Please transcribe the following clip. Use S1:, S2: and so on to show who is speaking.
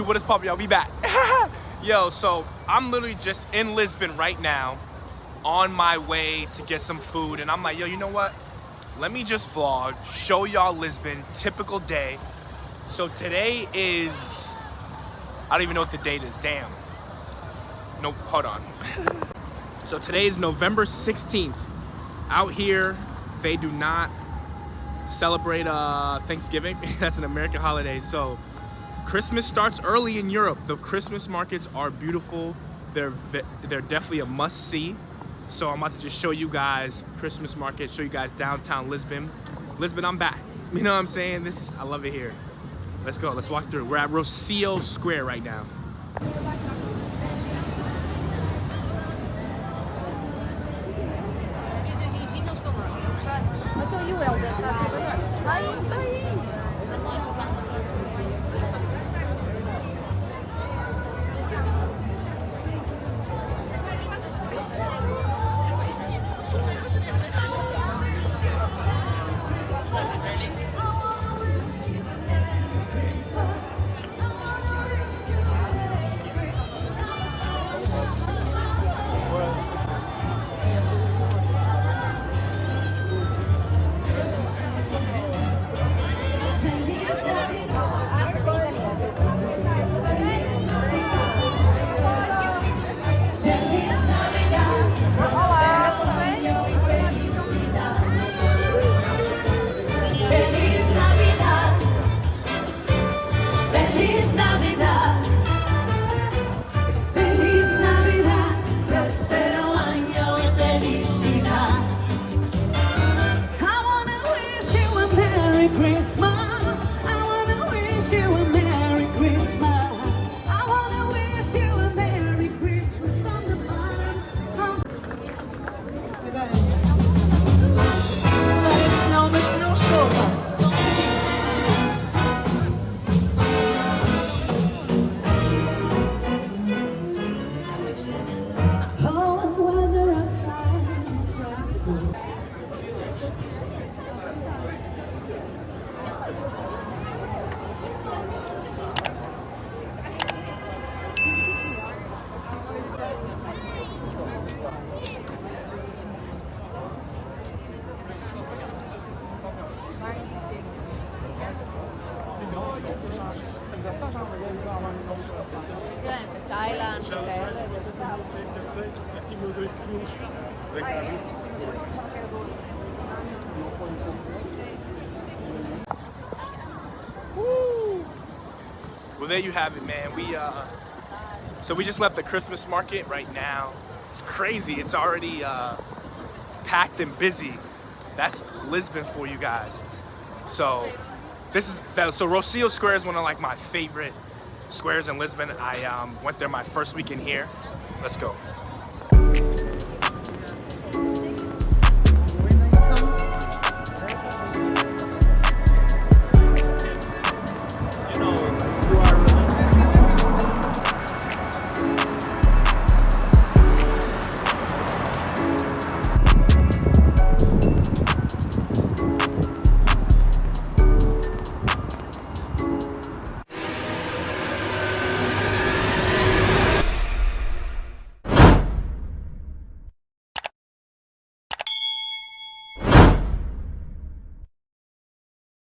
S1: What is poppin', y'all? We back. Yo, so I'm literally just in Lisbon right now on my way to get some food, and I'm like, yo, you know what? Let me just vlog, show y'all Lisbon, typical day. So today is, I don't even know what the date is, damn. Nope, hold on. So today is November 16th. Out here, they do not celebrate Thanksgiving. That's an American holiday, so Christmas starts early in Europe. The Christmas markets are beautiful. They're definitely a must-see. So I'm about to just show you guys Christmas markets, show you guys downtown Lisbon. Lisbon, I'm back. You know what I'm saying? I love it here. Let's go, let's walk through. We're at Rocio Square right now. Well, there you have it, man. So we just left the Christmas market right now. It's crazy. It's already packed and busy. That's Lisbon for you guys. So so Rocio Square is one of like my favorite squares in Lisbon. I went there my first weekend here. Let's go.